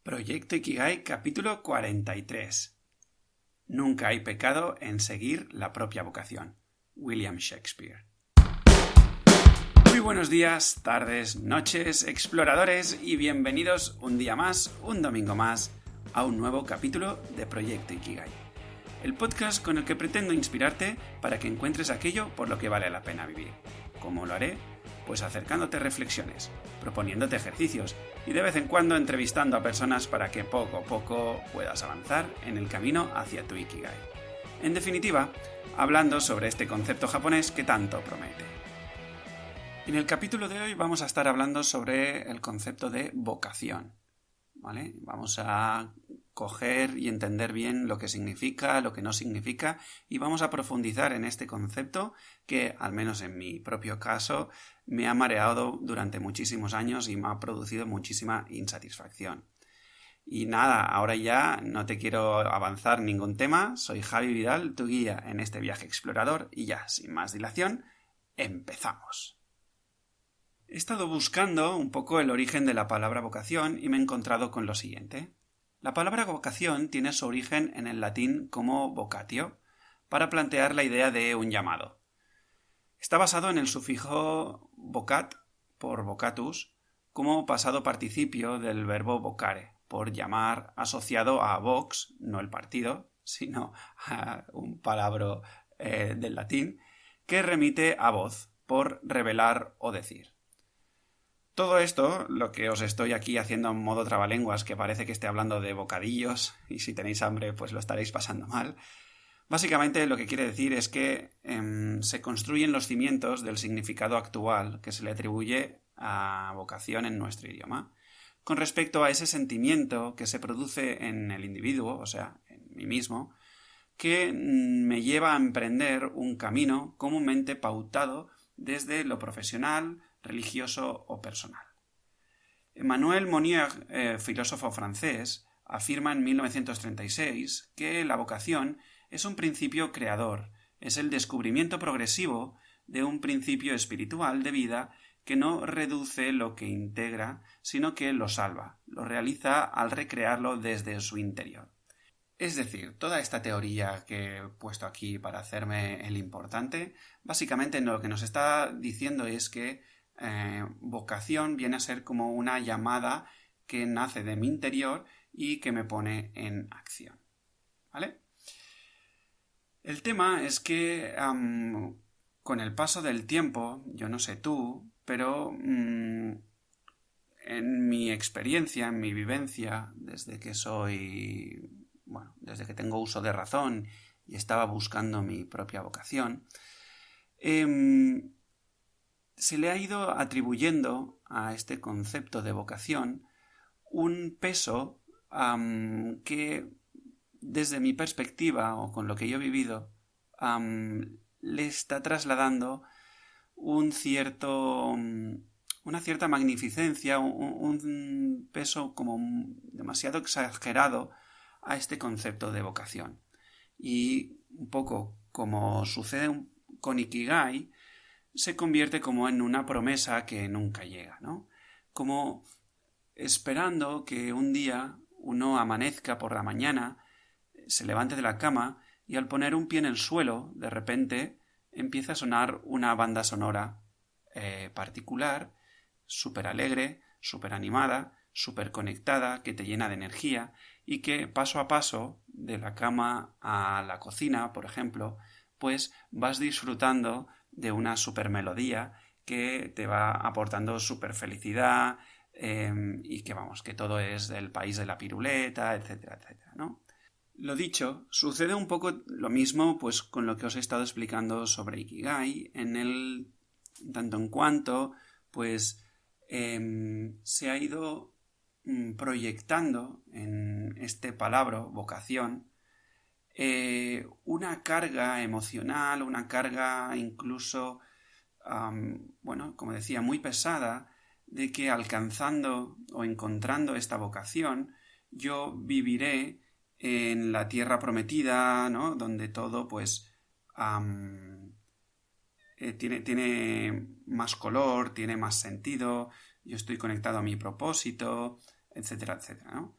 Proyecto Ikigai, capítulo 43. Nunca hay pecado en seguir la propia vocación. William Shakespeare. Muy buenos días, tardes, noches, exploradores, y bienvenidos un día más, un domingo más, a un nuevo capítulo de Proyecto Ikigai. El podcast con el que pretendo inspirarte para que encuentres aquello por lo que vale la pena vivir. ¿Cómo lo haré? Pues acercándote reflexiones, proponiéndote ejercicios y de vez en cuando entrevistando a personas para que poco a poco puedas avanzar en el camino hacia tu Ikigai. En definitiva, hablando sobre este concepto japonés que tanto promete. En el capítulo de hoy vamos a estar hablando sobre el concepto de vocación, ¿vale? Vamos a coger y entender bien lo que significa, lo que no significa, y vamos a profundizar en este concepto que, al menos en mi propio caso, me ha mareado durante muchísimos años y me ha producido muchísima insatisfacción. Y nada, ahora ya no te quiero avanzar ningún tema, soy Javi Vidal, tu guía en este viaje explorador, y ya, sin más dilación, empezamos. He estado buscando un poco el origen de la palabra vocación y me he encontrado con lo siguiente. La palabra vocación tiene su origen en el latín como vocatio, para plantear la idea de un llamado. Está basado en el sufijo vocat, por vocatus, como pasado participio del verbo vocare, por llamar, asociado a vox, no el partido, sino a un palabra del latín, que remite a voz, por revelar o decir. Todo esto, lo que os estoy aquí haciendo en modo trabalenguas, que parece que esté hablando de bocadillos, y si tenéis hambre pues lo estaréis pasando mal, básicamente lo que quiere decir es que se construyen los cimientos del significado actual que se le atribuye a vocación en nuestro idioma, con respecto a ese sentimiento que se produce en el individuo, o sea, en mí mismo, que me lleva a emprender un camino comúnmente pautado desde lo profesional, religioso o personal. Emmanuel Mounier, filósofo francés, afirma en 1936 que la vocación es un principio creador, es el descubrimiento progresivo de un principio espiritual de vida que no reduce lo que integra, sino que lo salva, lo realiza al recrearlo desde su interior. Es decir, toda esta teoría que he puesto aquí para hacerme el importante, básicamente lo que nos está diciendo es que vocación viene a ser como una llamada que nace de mi interior y que me pone en acción, ¿vale? El tema es que con el paso del tiempo, yo no sé tú, pero en mi experiencia, en mi vivencia, desde que tengo uso de razón y estaba buscando mi propia vocación, se le ha ido atribuyendo a este concepto de vocación un peso que, desde mi perspectiva o con lo que yo he vivido, le está trasladando una cierta magnificencia, un peso como demasiado exagerado a este concepto de vocación. Y un poco como sucede con Ikigai, se convierte como en una promesa que nunca llega, ¿no? Como esperando que un día uno amanezca por la mañana, se levante de la cama y al poner un pie en el suelo, de repente empieza a sonar una banda sonora particular, súper alegre, súper animada, súper conectada, que te llena de energía y que paso a paso, de la cama a la cocina, por ejemplo, pues vas disfrutando de una super melodía que te va aportando super felicidad y que todo es del país de la piruleta, etcétera, etcétera, ¿no? Lo dicho, sucede un poco lo mismo pues con lo que os he estado explicando sobre Ikigai, tanto en cuanto pues se ha ido proyectando en este palabra, vocación, una carga emocional, una carga incluso, como decía, muy pesada, de que alcanzando o encontrando esta vocación, yo viviré en la tierra prometida, ¿no? Donde todo, pues, tiene más color, tiene más sentido, yo estoy conectado a mi propósito, etcétera, etcétera, ¿no?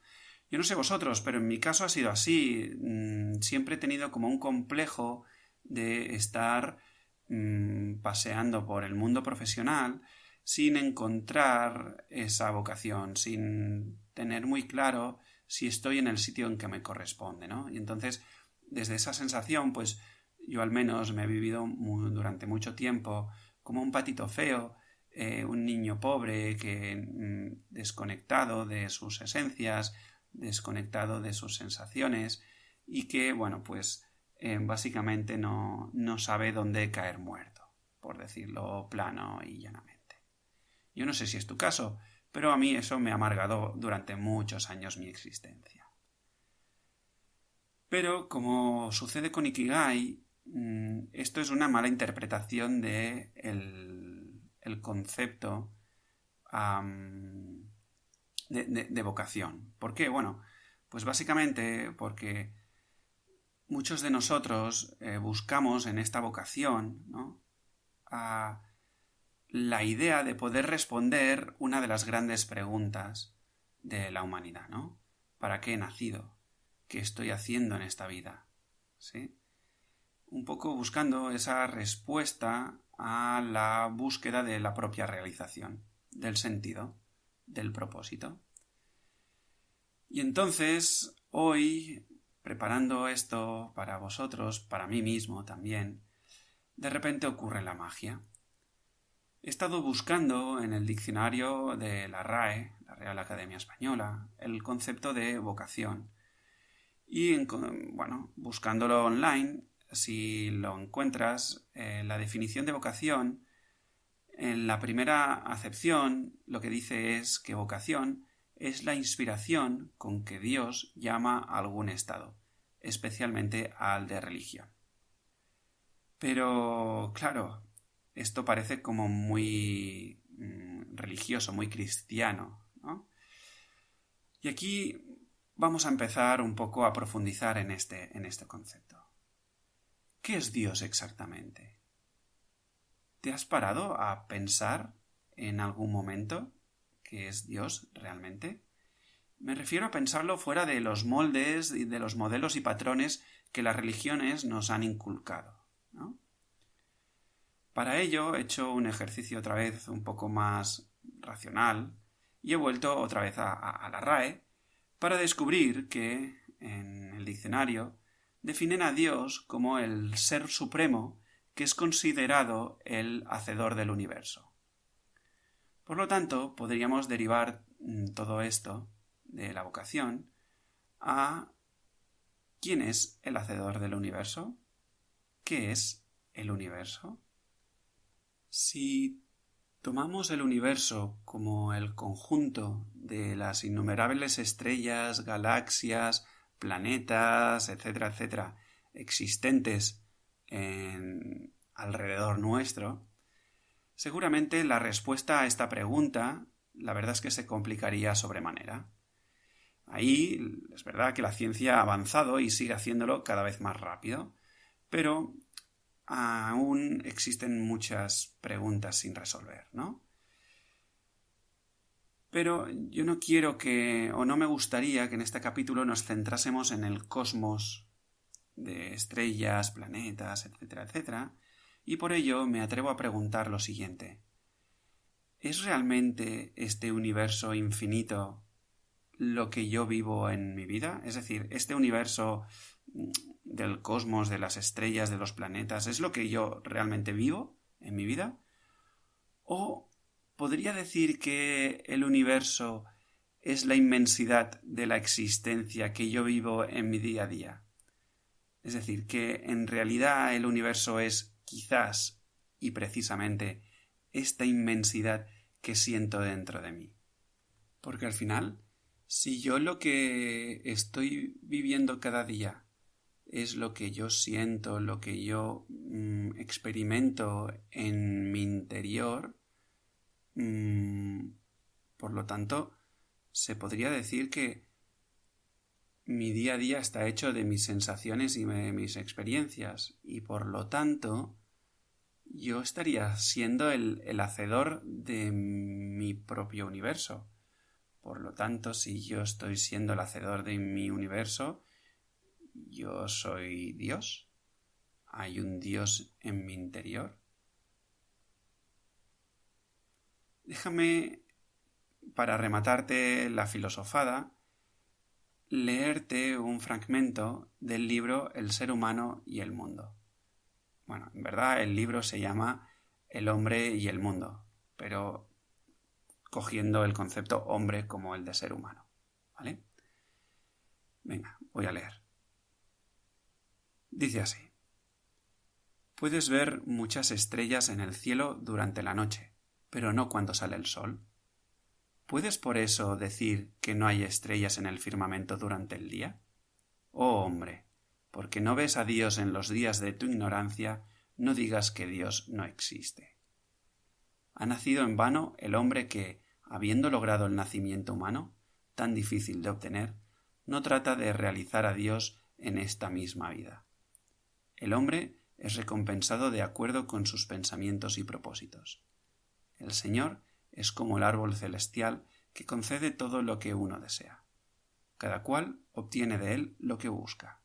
Yo no sé vosotros, pero en mi caso ha sido así. Siempre he tenido como un complejo de estar paseando por el mundo profesional sin encontrar esa vocación, sin tener muy claro si estoy en el sitio en que me corresponde, ¿no? Y entonces, desde esa sensación, pues yo al menos me he vivido durante mucho tiempo como un patito feo, un niño pobre que desconectado de sus esencias, desconectado de sus sensaciones y que, bueno, pues básicamente no sabe dónde caer muerto, por decirlo plano y llanamente. Yo no sé si es tu caso, pero a mí eso me ha amargado durante muchos años mi existencia. Pero, como sucede con Ikigai, esto es una mala interpretación de el concepto de vocación. ¿Por qué? Bueno, pues básicamente porque muchos de nosotros buscamos en esta vocación, ¿no?, la idea de poder responder una de las grandes preguntas de la humanidad, ¿no? ¿Para qué he nacido? ¿Qué estoy haciendo en esta vida? ¿Sí? Un poco buscando esa respuesta a la búsqueda de la propia realización, del sentido, del propósito. Y entonces, hoy, preparando esto para vosotros, para mí mismo también, de repente ocurre la magia. He estado buscando en el diccionario de la RAE, la Real Academia Española, el concepto de vocación. Y, bueno, buscándolo online, si lo encuentras, la definición de vocación, en la primera acepción, lo que dice es que vocación es la inspiración con que Dios llama a algún estado, especialmente al de religión. Pero, claro, esto parece como muy religioso, muy cristiano, ¿no? Y aquí vamos a empezar un poco a profundizar en este concepto. ¿Qué es Dios exactamente? ¿Te has parado a pensar en algún momento qué es Dios realmente? Me refiero a pensarlo fuera de los moldes y de los modelos y patrones que las religiones nos han inculcado, ¿no? Para ello he hecho un ejercicio otra vez un poco más racional y he vuelto otra vez a la RAE para descubrir que en el diccionario definen a Dios como el ser supremo que es considerado el hacedor del universo. Por lo tanto, podríamos derivar todo esto de la vocación a ¿quién es el hacedor del universo? ¿Qué es el universo? Si tomamos el universo como el conjunto de las innumerables estrellas, galaxias, planetas, etcétera, etcétera, existentes alrededor nuestro, seguramente la respuesta a esta pregunta, la verdad es que se complicaría sobremanera. Ahí es verdad que la ciencia ha avanzado y sigue haciéndolo cada vez más rápido, pero aún existen muchas preguntas sin resolver, ¿no? Pero yo no quiero o no me gustaría que en este capítulo nos centrásemos en el cosmos de estrellas, planetas, etcétera, etcétera, y por ello me atrevo a preguntar lo siguiente. ¿Es realmente este universo infinito lo que yo vivo en mi vida? Es decir, este universo del cosmos, de las estrellas, de los planetas, ¿es lo que yo realmente vivo en mi vida? ¿O podría decir que el universo es la inmensidad de la existencia que yo vivo en mi día a día? Es decir, que en realidad el universo es quizás y precisamente esta inmensidad que siento dentro de mí. Porque al final, si yo lo que estoy viviendo cada día es lo que yo siento, lo que yo experimento en mi interior, por lo tanto, se podría decir que mi día a día está hecho de mis sensaciones y de mis experiencias, y por lo tanto, yo estaría siendo el hacedor de mi propio universo. Por lo tanto, si yo estoy siendo el hacedor de mi universo, yo soy Dios. ¿Hay un Dios en mi interior? Déjame, para rematarte la filosofada, leerte un fragmento del libro El ser humano y el mundo. Bueno, en verdad el libro se llama El hombre y el mundo, pero cogiendo el concepto hombre como el de ser humano, ¿vale? Venga, voy a leer. Dice así: puedes ver muchas estrellas en el cielo durante la noche, pero no cuando sale el sol. ¿Puedes por eso decir que no hay estrellas en el firmamento durante el día? Oh hombre, porque no ves a Dios en los días de tu ignorancia, no digas que Dios no existe. Ha nacido en vano el hombre que, habiendo logrado el nacimiento humano, tan difícil de obtener, no trata de realizar a Dios en esta misma vida. El hombre es recompensado de acuerdo con sus pensamientos y propósitos. El Señor es como el árbol celestial que concede todo lo que uno desea. Cada cual obtiene de él lo que busca.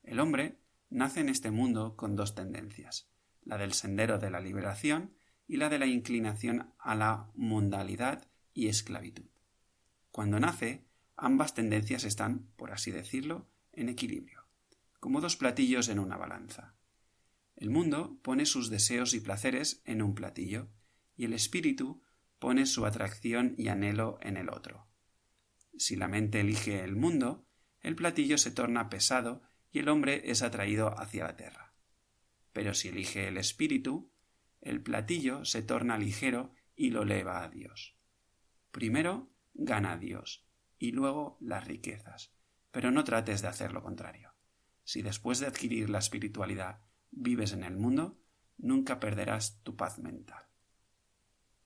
El hombre nace en este mundo con dos tendencias, la del sendero de la liberación y la de la inclinación a la mundalidad y esclavitud. Cuando nace, ambas tendencias están, por así decirlo, en equilibrio, como dos platillos en una balanza. El mundo pone sus deseos y placeres en un platillo, y el espíritu pone su atracción y anhelo en el otro. Si la mente elige el mundo, el platillo se torna pesado y el hombre es atraído hacia la tierra. Pero si elige el espíritu, el platillo se torna ligero y lo eleva a Dios. Primero gana a Dios y luego las riquezas, pero no trates de hacer lo contrario. Si después de adquirir la espiritualidad vives en el mundo, nunca perderás tu paz mental.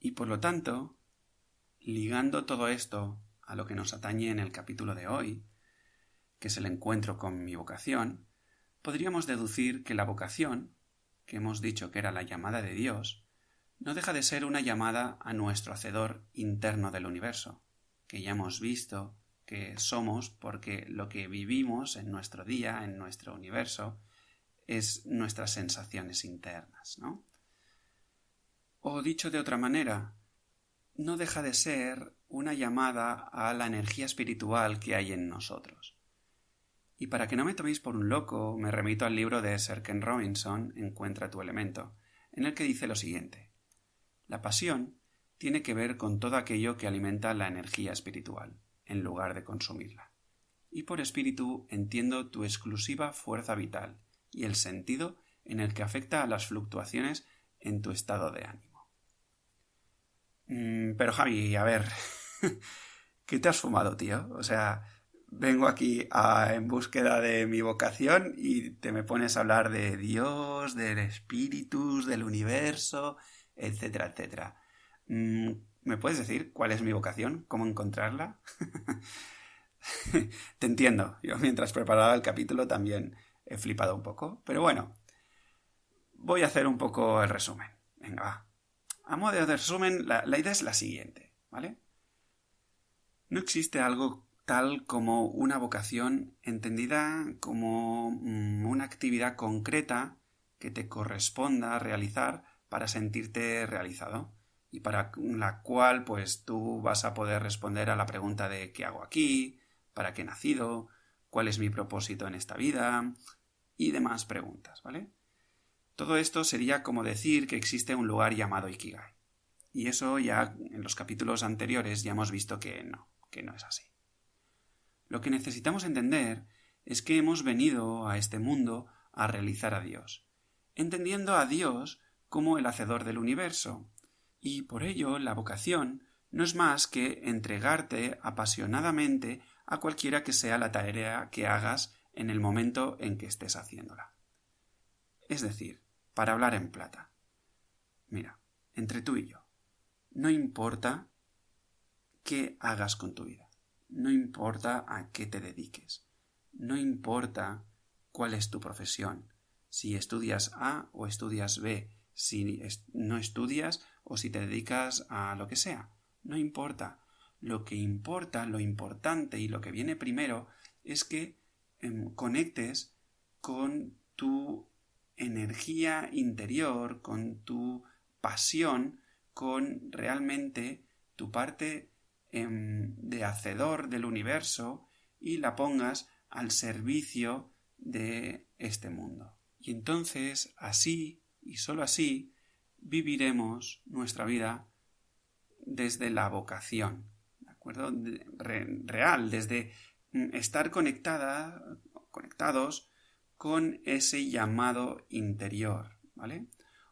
Y por lo tanto, ligando todo esto a lo que nos atañe en el capítulo de hoy, que es el encuentro con mi vocación, podríamos deducir que la vocación, que hemos dicho que era la llamada de Dios, no deja de ser una llamada a nuestro hacedor interno del universo, que ya hemos visto que somos porque lo que vivimos en nuestro día, en nuestro universo, es nuestras sensaciones internas, ¿no? O dicho de otra manera, no deja de ser una llamada a la energía espiritual que hay en nosotros. Y para que no me toméis por un loco, me remito al libro de Sir Ken Robinson, Encuentra tu elemento, en el que dice lo siguiente: la pasión tiene que ver con todo aquello que alimenta la energía espiritual, en lugar de consumirla. Y por espíritu entiendo tu exclusiva fuerza vital y el sentido en el que afecta a las fluctuaciones en tu estado de ánimo. Pero Javi, a ver, ¿qué te has fumado, tío? O sea, vengo aquí en búsqueda de mi vocación y te me pones a hablar de Dios, del espíritu, del universo, etcétera, etcétera. ¿Me puedes decir cuál es mi vocación? ¿Cómo encontrarla? Te entiendo. Yo mientras preparaba el capítulo también he flipado un poco. Pero bueno, voy a hacer un poco el resumen. Venga, va. A modo de resumen, la idea es la siguiente, ¿vale? No existe algo tal como una vocación entendida como una actividad concreta que te corresponda realizar para sentirte realizado y para la cual pues tú vas a poder responder a la pregunta de ¿qué hago aquí? ¿Para qué he nacido? ¿Cuál es mi propósito en esta vida? Y demás preguntas, ¿vale? Todo esto sería como decir que existe un lugar llamado Ikigai. Y eso ya en los capítulos anteriores ya hemos visto que no es así. Lo que necesitamos entender es que hemos venido a este mundo a realizar a Dios, entendiendo a Dios como el hacedor del universo. Y por ello la vocación no es más que entregarte apasionadamente a cualquiera que sea la tarea que hagas en el momento en que estés haciéndola. Es decir, para hablar en plata. Mira, entre tú y yo, no importa qué hagas con tu vida, no importa a qué te dediques, no importa cuál es tu profesión, si estudias A o estudias B, si no estudias o si te dedicas a lo que sea, no importa. lo que importa, lo importante y lo que viene primero es que conectes con tu energía interior, con tu pasión, con realmente tu parte de hacedor del universo y la pongas al servicio de este mundo. Y entonces, así y sólo así, viviremos nuestra vida desde la vocación, ¿de acuerdo? Real, desde estar conectados con ese llamado interior, ¿vale?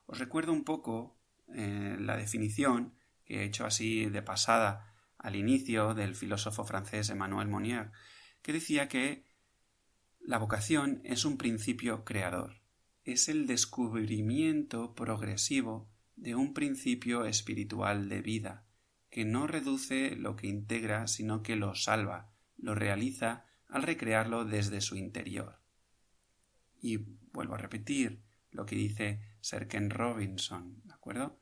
Os recuerdo un poco la definición que he hecho así de pasada al inicio del filósofo francés Emmanuel Mounier, que decía que la vocación es un principio creador, es el descubrimiento progresivo de un principio espiritual de vida, que no reduce lo que integra, sino que lo salva, lo realiza al recrearlo desde su interior. Y vuelvo a repetir lo que dice Sir Ken Robinson, ¿de acuerdo?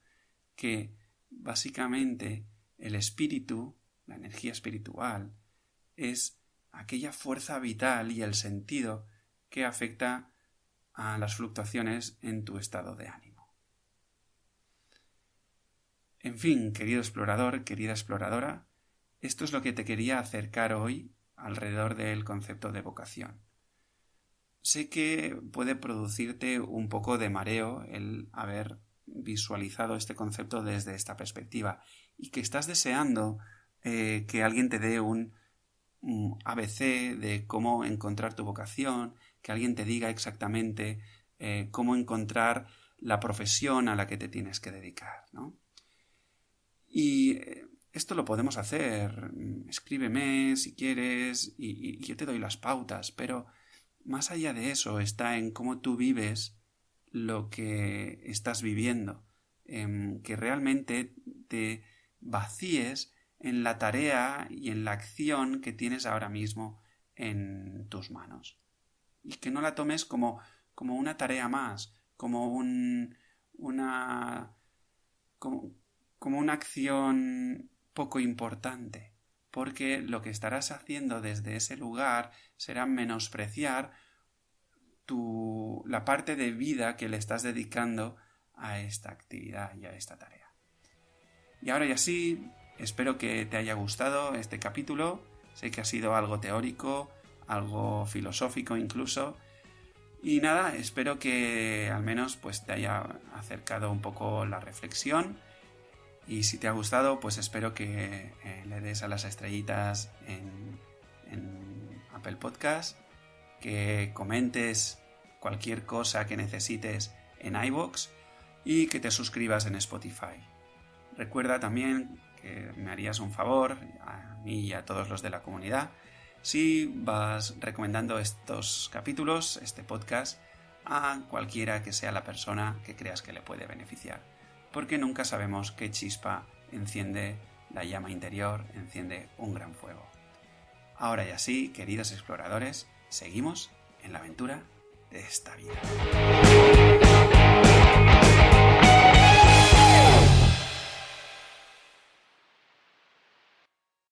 Que básicamente el espíritu, la energía espiritual, es aquella fuerza vital y el sentido que afecta a las fluctuaciones en tu estado de ánimo. En fin, querido explorador, querida exploradora, esto es lo que te quería acercar hoy alrededor del concepto de vocación. Sé que puede producirte un poco de mareo el haber visualizado este concepto desde esta perspectiva y que estás deseando que alguien te dé un ABC de cómo encontrar tu vocación, que alguien te diga exactamente cómo encontrar la profesión a la que te tienes que dedicar, ¿no? Y esto lo podemos hacer. Escríbeme si quieres y yo te doy las pautas, pero más allá de eso está en cómo tú vives lo que estás viviendo, que realmente te vacíes en la tarea y en la acción que tienes ahora mismo en tus manos. Y que no la tomes como una tarea más, como una acción poco importante, porque lo que estarás haciendo desde ese lugar será menospreciar la parte de vida que le estás dedicando a esta actividad y a esta tarea. Y ahora ya sí, espero que te haya gustado este capítulo. Sé que ha sido algo teórico, algo filosófico incluso. Y nada, espero que al menos pues te haya acercado un poco la reflexión. Y si te ha gustado, pues espero que le des a las estrellitas en Apple Podcast, que comentes cualquier cosa que necesites en iVoox y que te suscribas en Spotify. Recuerda también que me harías un favor, a mí y a todos los de la comunidad, si vas recomendando estos capítulos, este podcast, a cualquiera que sea la persona que creas que le puede beneficiar. Porque nunca sabemos qué chispa enciende la llama interior, enciende un gran fuego. Ahora ya sí, queridos exploradores, seguimos en la aventura de esta vida.